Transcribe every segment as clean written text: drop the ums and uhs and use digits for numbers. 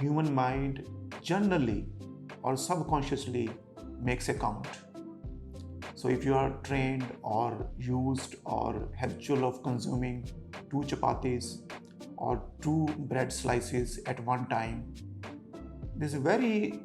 human mind generally or subconsciously makes a count. So if you are trained or used or habitual of consuming 2 chapatis or 2 bread slices at one time, there's a very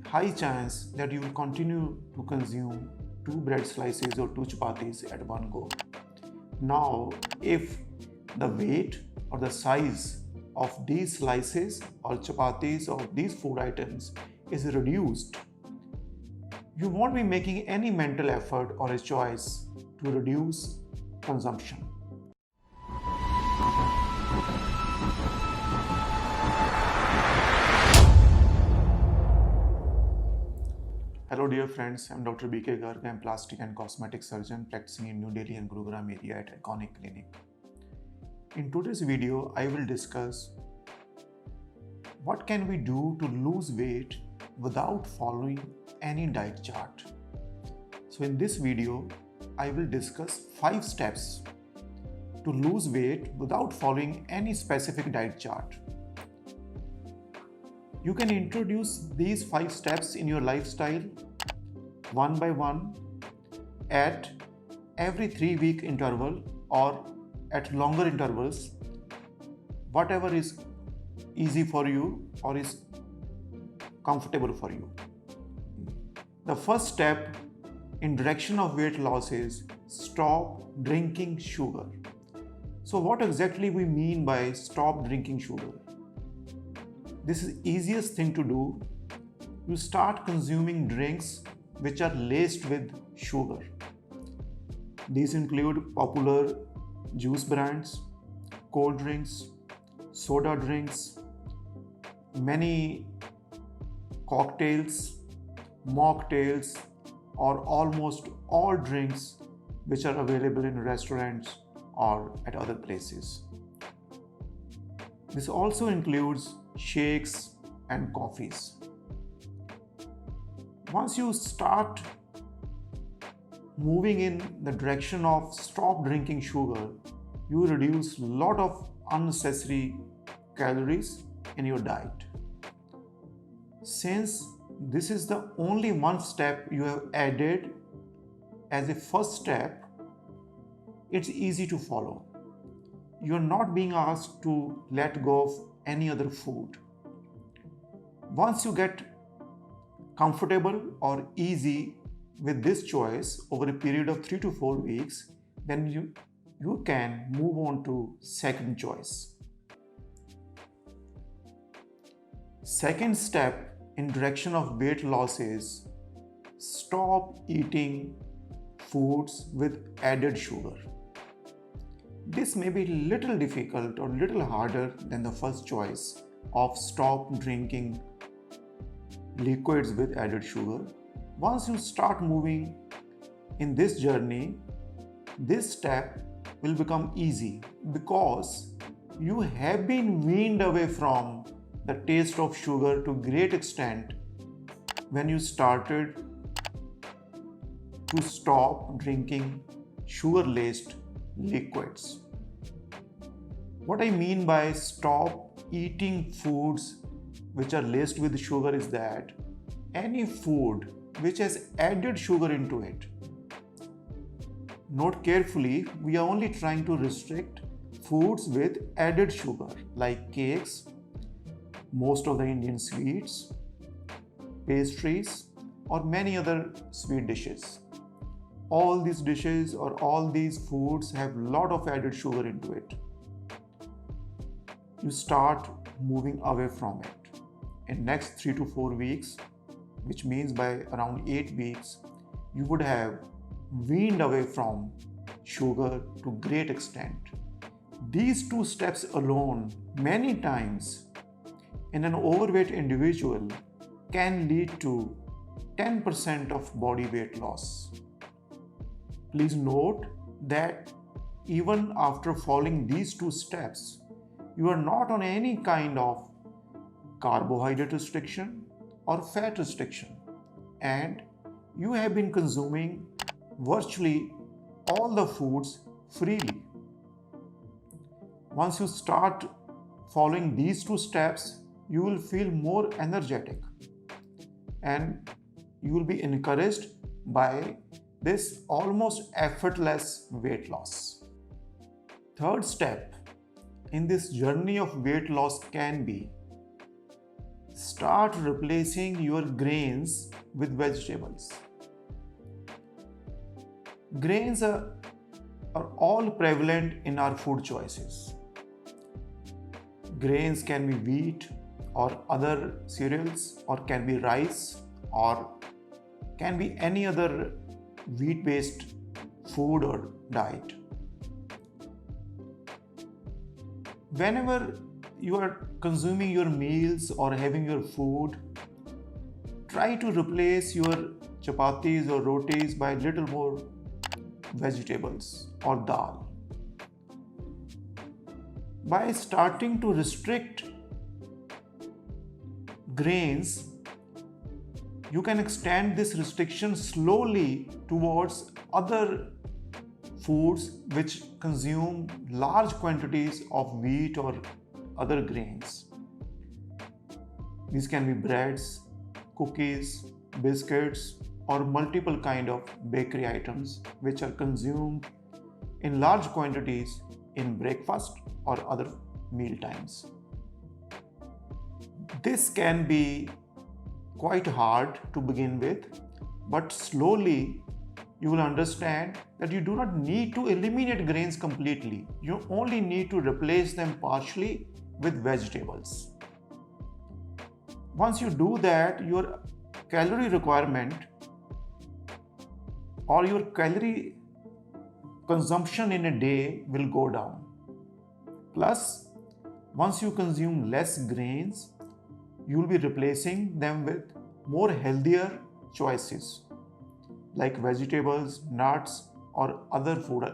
high chance that you will continue to consume 2 bread slices or 2 chapatis at one go. Now, if the weight or the size of these slices or chapatis or these food items is reduced, you won't be making any mental effort or a choice to reduce consumption. Hello dear friends, I'm Dr. B K Garg. I'm Plastic and Cosmetic surgeon practicing in New Delhi and Gurgaon area at Iconique Clinic. In today's video, I will discuss what can we do to lose weight without following any diet chart. So in this video, I will discuss 5 steps to lose weight without following any specific diet chart. You can introduce these 5 steps in your lifestyle one by one at every 3-week interval or at longer intervals, whatever is easy for you or is comfortable for you. The first step in direction of weight loss is stop drinking sugar. So what exactly we mean by stop drinking sugar? This is the easiest thing to do. You start consuming drinks which are laced with sugar. These include popular juice brands, cold drinks, soda drinks, many cocktails, mocktails, or almost all drinks which are available in restaurants or at other places. This also includes shakes and coffees. Once you start moving in the direction of stop drinking sugar, you reduce a lot of unnecessary calories in your diet. Since this is the only one step you have added as a first step, it's easy to follow. You're not being asked to let go of any other food. Once you get comfortable or easy with this choice over a period of 3 to 4 weeks, then you can move on to second choice. Second step in direction of weight loss is stop eating foods with added sugar. This may be little difficult or little harder than the first choice of stop drinking liquids with added sugar. Once you start moving in this journey, this step will become easy because you have been weaned away from the taste of sugar to a great extent when you started to stop drinking sugar-laced liquids. What I mean by stop eating foods which are laced with sugar is that any food which has added sugar into it. Note carefully, we are only trying to restrict foods with added sugar like cakes, most of the Indian sweets, pastries, or many other sweet dishes. All these dishes or all these foods have a lot of added sugar into it. You start moving away from it. In next 3 to 4 weeks, which means by around 8 weeks, you would have weaned away from sugar to great extent. These 2 steps alone, many times in an overweight individual, can lead to 10% of body weight loss. Please note that even after following these 2 steps, you are not on any kind of carbohydrate restriction or fat restriction, and you have been consuming virtually all the foods freely. Once you start following these 2 steps, you will feel more energetic and you will be encouraged by this almost effortless weight loss. Third step in this journey of weight loss can be start replacing your grains with vegetables. Grains are all prevalent in our food choices. Grains can be wheat or other cereals, or can be rice, or can be any other wheat-based food or diet. Whenever you are consuming your meals or having your food, try to replace your chapatis or rotis by little more vegetables or dal. By starting to restrict grains, you can extend this restriction slowly towards other foods which consume large quantities of wheat or other grains. These can be breads, cookies, biscuits, or multiple kind of bakery items which are consumed in large quantities in breakfast or other meal times. This can be quite hard to begin with, but slowly you will understand that you do not need to eliminate grains completely. You only need to replace them partially with vegetables. Once you do that, your calorie requirement or your calorie consumption in a day will go down. Plus, once you consume less grains, you will be replacing them with more healthier choices like vegetables, nuts, or other food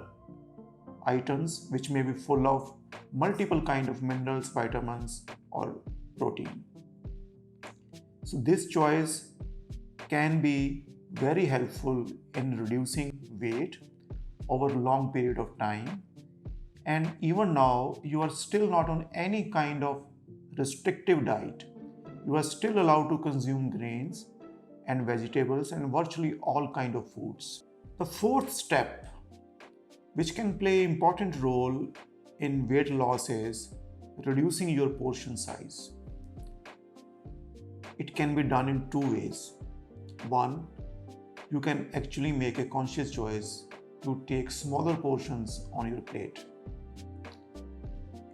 items which may be full of multiple kind of minerals, vitamins, or protein. So this choice can be very helpful in reducing weight over a long period of time. And even now, you are still not on any kind of restrictive diet. You are still allowed to consume grains and vegetables and virtually all kind of foods. The fourth step, which can play an important role in weight loss, is reducing your portion size. It can be done in two ways. One, you can actually make a conscious choice to take smaller portions on your plate.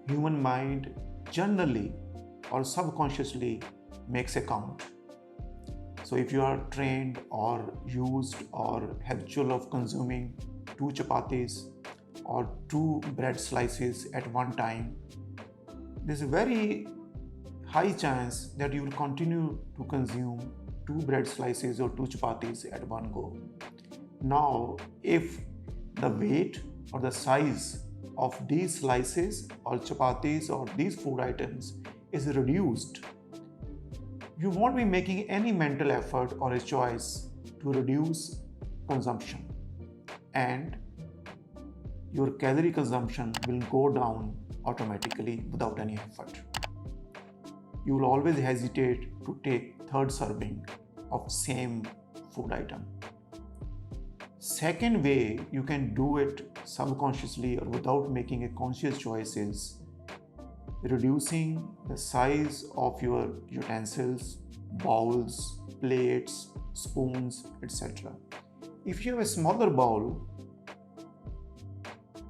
Human mind generally or subconsciously makes a count. So if you are trained or used or habitual of consuming 2 chapatis or 2 bread slices at one time, there's a very high chance that you will continue to consume 2 bread slices or 2 chapatis at one go. Now, if the weight or the size of these slices or chapatis or these food items is reduced, you won't be making any mental effort or a choice to reduce consumption, and your calorie consumption will go down automatically without any effort. You will always hesitate to take third serving of same food item. Second way you can do it subconsciously or without making a conscious choice is reducing the size of your utensils, bowls, plates, spoons, etc. If you have a smaller bowl,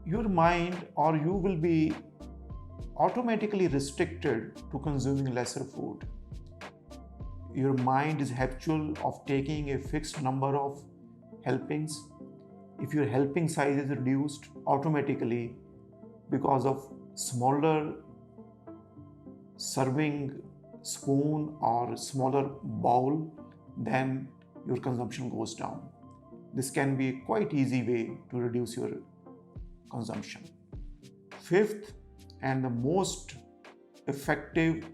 your mind or you will be automatically restricted to consuming lesser food. Your mind is habitual of taking a fixed number of helpings. If your helping size is reduced automatically because of smaller serving spoon or smaller bowl, then your consumption goes down. This can be a quite easy way to reduce your consumption. Fifth and the most effective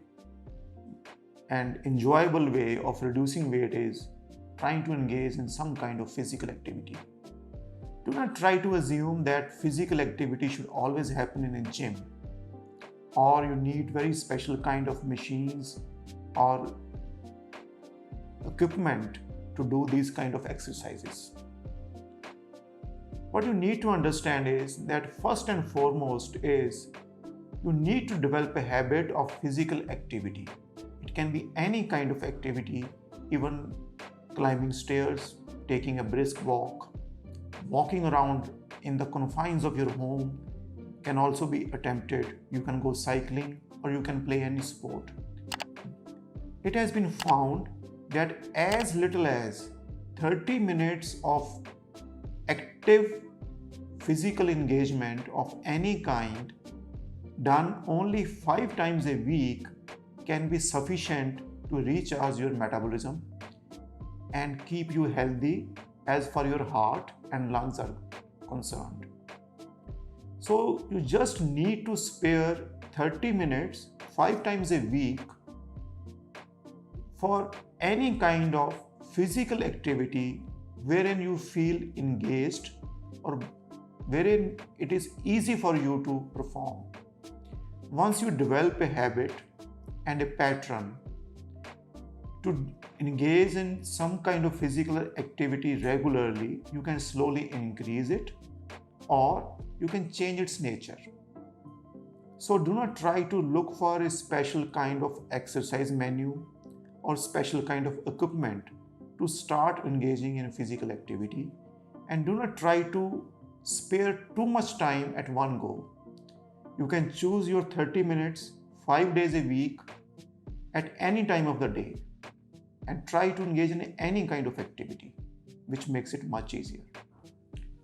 and enjoyable way of reducing weight is trying to engage in some kind of physical activity. Do not try to assume that physical activity should always happen in a gym. or you need very special kind of machines or equipment to do these kind of exercises. What you need to understand is that first and foremost is you need to develop a habit of physical activity. It can be any kind of activity, even climbing stairs, taking a brisk walk, walking around in the confines of your home can also be attempted. You can go cycling or you can play any sport. It has been found that as little as 30 minutes of active physical engagement of any kind done only 5 times a week can be sufficient to recharge your metabolism and keep you healthy as far your heart and lungs are concerned. So you just need to spare 30 minutes 5 times a week for any kind of physical activity wherein you feel engaged or wherein it is easy for you to perform. Once you develop a habit and a pattern to engage in some kind of physical activity regularly, you can slowly increase it or you can change its nature. So do not try to look for a special kind of exercise menu or special kind of equipment to start engaging in physical activity, and do not try to spare too much time at one go. You can choose your 30 minutes 5 days a week at any time of the day and try to engage in any kind of activity, which makes it much easier.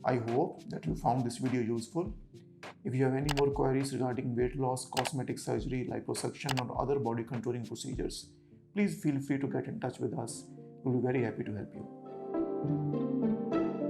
I hope that you found this video useful. If you have any more queries regarding weight loss, cosmetic surgery, liposuction or other body contouring procedures, please feel free to get in touch with us. We'll be very happy to help you.